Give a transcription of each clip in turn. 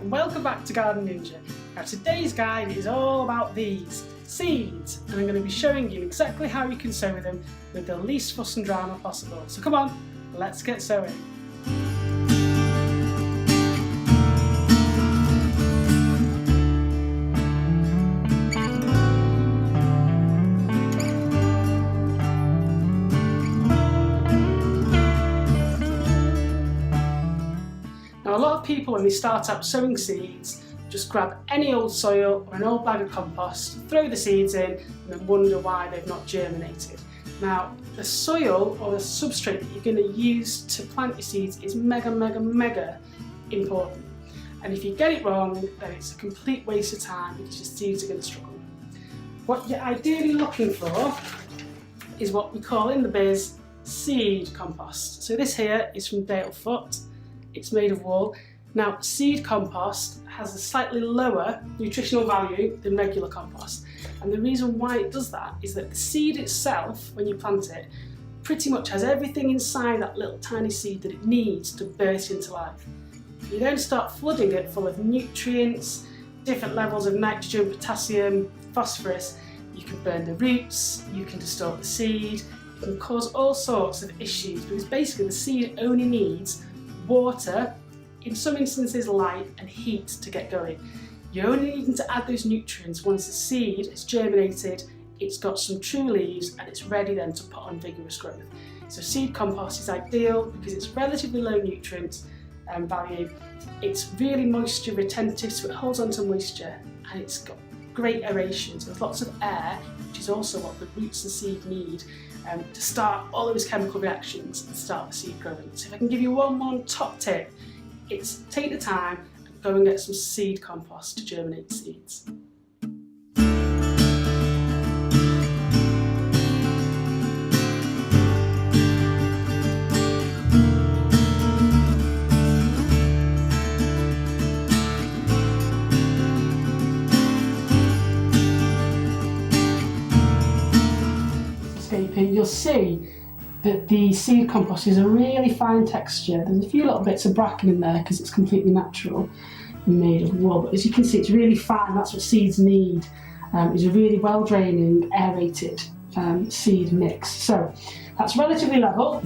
and welcome back to Garden Ninja. Now today's guide is all about these seeds, and I'm going to be showing you exactly how you can sow them with the least fuss and drama possible. So come on, let's get sowing. Now a lot of people when they start out sowing seeds just grab any old soil or an old bag of compost, throw the seeds in and then wonder why they've not germinated. Now the soil or the substrate that you're going to use to plant your seeds is mega important, and if you get it wrong then it's a complete waste of time because your seeds are going to struggle. What you're ideally looking for is what we call in the biz seed compost. So this here is from Dale Foot. It's made of wool. Now, seed compost has a slightly lower nutritional value than regular compost. And the reason why it does that is that the seed itself, when you plant it, pretty much has everything inside that little tiny seed that it needs to burst into life. You then start flooding it full of nutrients, different levels of nitrogen, potassium, phosphorus. You can burn the roots, you can distort the seed, you can cause all sorts of issues because basically the seed only needs water, in some instances light and heat to get going. You're only needing to add those nutrients once the seed has germinated, it's got some true leaves and it's ready then to put on vigorous growth. So seed compost is ideal because it's relatively low nutrient value, it's really moisture retentive so it holds on to moisture, and it's got great aeration, so there's lots of air, which is also what the roots and seed need to start all those chemical reactions and start the seed growing. So if I can give you one more top tip, it's take the time and go and get some seed compost to germinate seeds. You'll see that the seed compost is a really fine texture. There's a few little bits of bracken in there because it's completely natural and made of wool, but as you can see it's really fine. That's what seeds need, is a really well draining aerated seed mix. So that's relatively level.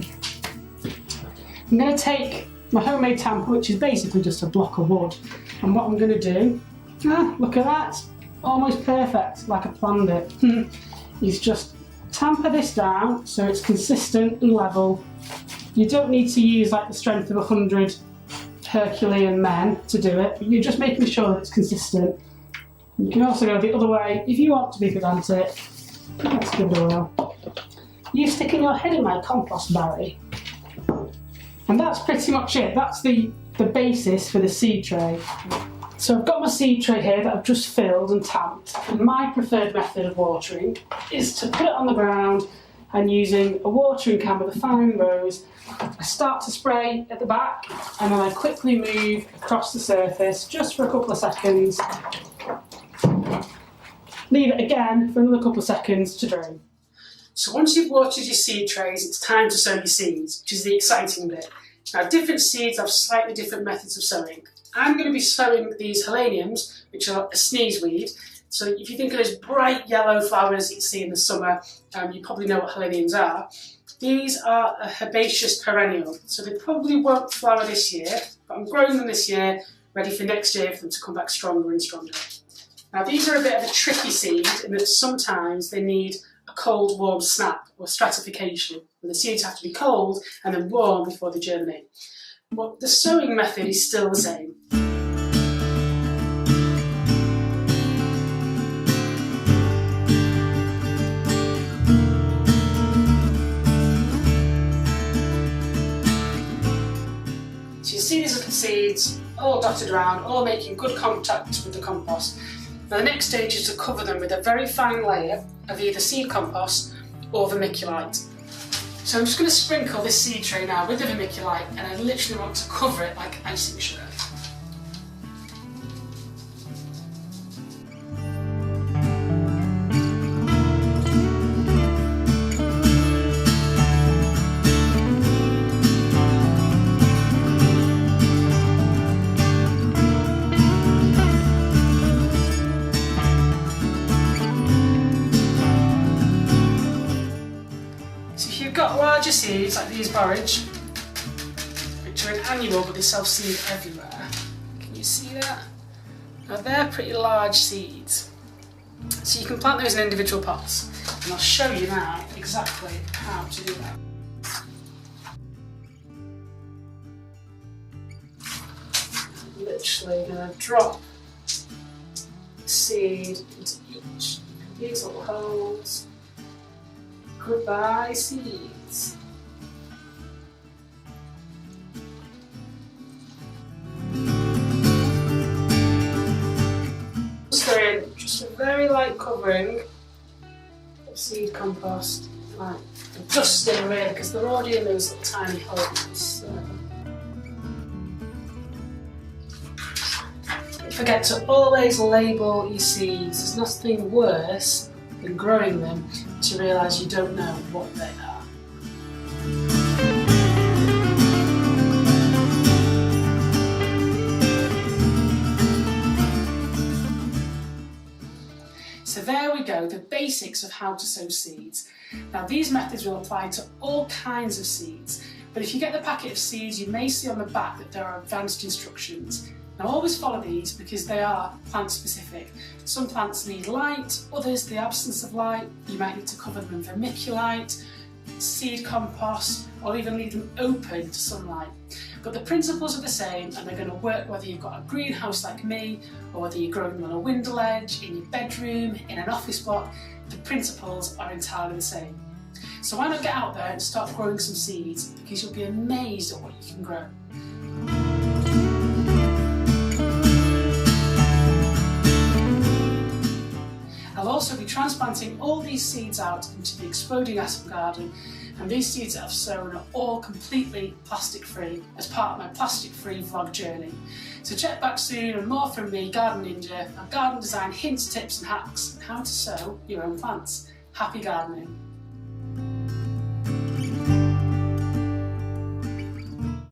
I'm going to take my homemade tamper, which is basically just a block of wood, and what I'm going to do, look at that, almost perfect like I planned it, is just tamper this down so it's consistent and level. You don't need to use like the strength of 100 Herculean men to do it, but you're just making sure that it's consistent. You can also go the other way if you want to be pedantic. Let's give it a whirl. You stick in your head in my compost, Barry. And that's pretty much it. That's the basis for the seed tray. So I've got my seed tray here that I've just filled and tamped, and my preferred method of watering is to put it on the ground and using a watering can with a fine rose, I start to spray at the back and then I quickly move across the surface just for a couple of seconds. Leave it again for another couple of seconds to drain. So once you've watered your seed trays, it's time to sow your seeds, which is the exciting bit. Now different seeds have slightly different methods of sowing. I'm going to be sowing these heleniums, which are a sneezeweed. So if you think of those bright yellow flowers that you see in the summer, you probably know what heleniums are. These are a herbaceous perennial, so they probably won't flower this year, but I'm growing them this year, ready for next year for them to come back stronger and stronger. Now these are a bit of a tricky seed in that sometimes they need a cold warm snap or stratification, where the seeds have to be cold and then warm before they germinate. But the sowing method is still the same. So you see these little seeds all dotted around, all making good contact with the compost. Now the next stage is to cover them with a very fine layer of either seed compost or vermiculite. So I'm just going to sprinkle this seed tray now with the vermiculite, and I literally want to cover it like icing sugar. seeds like these borage, which are an annual but they self-seed everywhere. Can you see that? Now they're pretty large seeds, so you can plant those in individual pots, and I'll show you now exactly how to do that. I'm literally going to drop the seed into each of these little holes. Goodbye seeds. Just a very light covering of seed compost, like dusting really, because they're already in those little tiny holes. So. Don't forget to always label your seeds. There's nothing worse than growing them to realise you don't know what they are. So there we go, the basics of how to sow seeds. Now these methods will apply to all kinds of seeds, but if you get the packet of seeds, you may see on the back that there are advanced instructions. Now always follow these because they are plant specific. Some plants need light, others the absence of light. You might need to cover them in vermiculite, seed compost, or even leave them open to sunlight. But the principles are the same, and they're going to work whether you've got a greenhouse like me, or whether you're growing them on a window ledge, in your bedroom, in an office block. The principles are entirely the same. So why not get out there and start growing some seeds, because you'll be amazed at what you can grow. I'll also be transplanting all these seeds out into the Exploding Atom Garden, and these seeds that I've sown are all completely plastic free as part of my plastic free vlog journey. So check back soon and more from me, Garden Ninja, and garden design hints, tips and hacks on how to sow your own plants. Happy gardening!